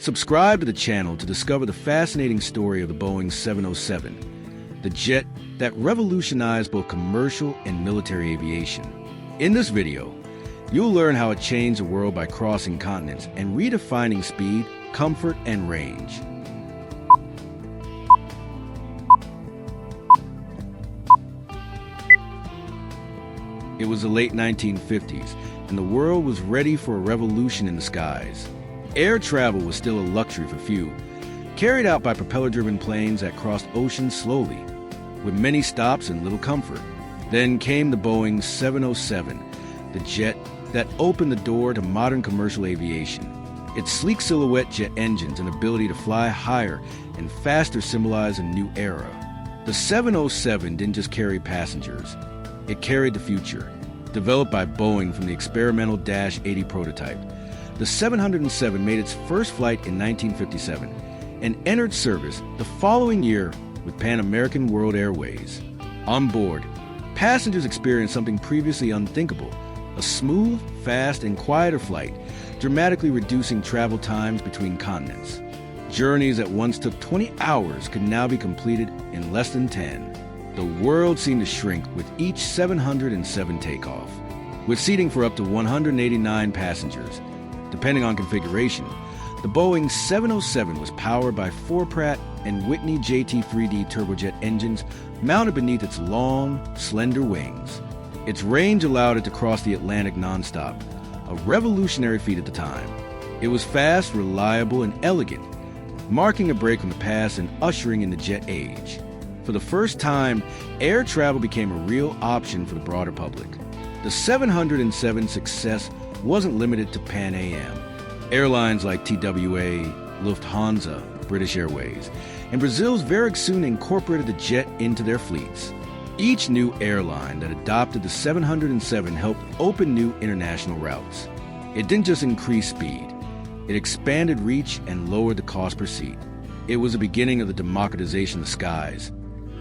Subscribe to the channel to discover the fascinating story of the Boeing 707, the jet that revolutionized both commercial and military aviation. In this video, you'll learn how it changed the world by crossing continents and redefining speed, comfort, and range. It was the late 1950s, and the world was ready for a revolution in the skies. Air travel was still a luxury for few, carried out by propeller-driven planes that crossed oceans slowly, with many stops and little comfort. Then came the Boeing 707, the jet that opened the door to modern commercial aviation. Its sleek silhouette jet engines and ability to fly higher and faster symbolized a new era. The 707 didn't just carry passengers, it carried the future. Developed by Boeing from the experimental Dash 80 prototype, the 707 made its first flight in 1957 and entered service the following year with Pan American World Airways. On board, passengers experienced something previously unthinkable: a smooth, fast, and quieter flight, dramatically reducing travel times between continents. Journeys that once took 20 hours could now be completed in less than 10. The world seemed to shrink with each 707 takeoff. With seating for up to 189 passengers, depending on configuration, the Boeing 707 was powered by four Pratt and Whitney JT3D turbojet engines mounted beneath its long, slender wings. Its range allowed it to cross the Atlantic nonstop, a revolutionary feat at the time. It was fast, reliable, and elegant, marking a break from the past and ushering in the jet age. For the first time, air travel became a real option for the broader public. The 707's success wasn't limited to Pan Am. Airlines like TWA, Lufthansa, British Airways, and Brazil's Varig soon incorporated the jet into their fleets. Each new airline that adopted the 707 helped open new international routes. It didn't just increase speed, it expanded reach and lowered the cost per seat. It was the beginning of the democratization of the skies,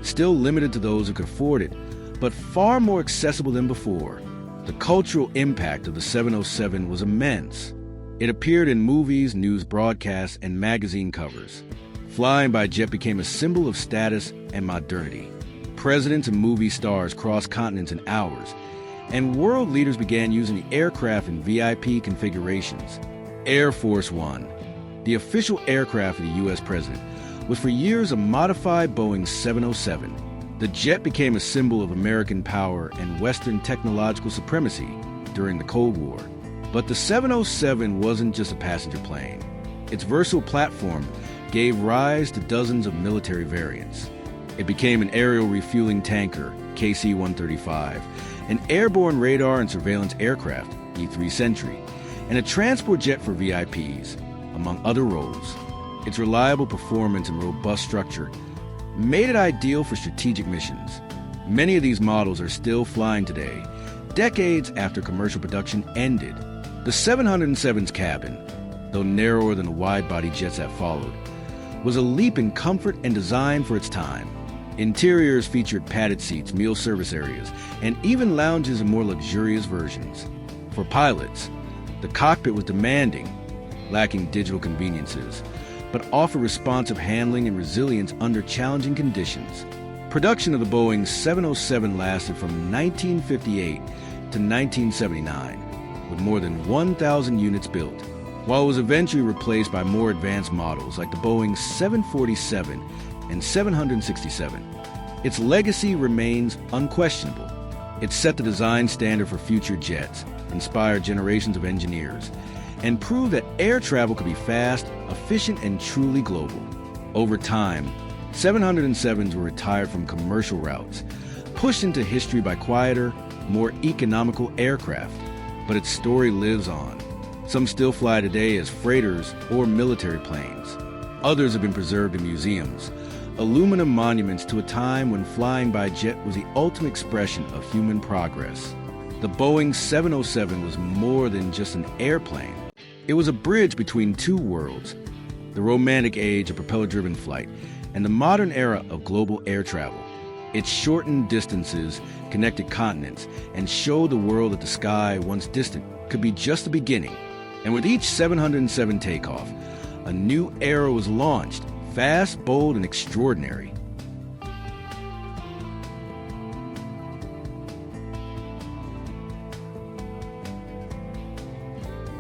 still limited to those who could afford it, but far more accessible than before. The cultural impact of the 707 was immense. It appeared in movies, news broadcasts, and magazine covers. Flying by jet became a symbol of status and modernity. Presidents and movie stars crossed continents in hours, and world leaders began using the aircraft in VIP configurations. Air Force One, the official aircraft of the U.S. president, was for years a modified Boeing 707. The jet became a symbol of American power and Western technological supremacy during the Cold War. But the 707 wasn't just a passenger plane. Its versatile platform gave rise to dozens of military variants. It became an aerial refueling tanker, KC-135, an airborne radar and surveillance aircraft, E-3 Sentry, and a transport jet for VIPs, among other roles. Its reliable performance and robust structure made it ideal for strategic missions. Many of these models are still flying today, decades after commercial production ended. The 707's cabin, though narrower than the wide-body jets that followed, was a leap in comfort and design for its time. Interiors featured padded seats, meal service areas, and even lounges in more luxurious versions. For pilots, the cockpit was demanding, lacking digital conveniences, but offered responsive handling and resilience under challenging conditions. Production of the Boeing 707 lasted from 1958 to 1979, with more than 1,000 units built, while it was eventually replaced by more advanced models like the Boeing 747 and 767. Its legacy remains unquestionable. It set the design standard for future jets, inspired generations of engineers, and proved that air travel could be fast, efficient, and truly global. Over time, 707s were retired from commercial routes, pushed into history by quieter, more economical aircraft. But its story lives on. Some still fly today as freighters or military planes. Others have been preserved in museums, aluminum monuments to a time when flying by jet was the ultimate expression of human progress. The Boeing 707 was more than just an airplane. It was a bridge between two worlds, the romantic age of propeller-driven flight and the modern era of global air travel. It shortened distances, connected continents, and showed the world that the sky, once distant, could be just the beginning. And with each 707 takeoff, a new era was launched, fast, bold, and extraordinary.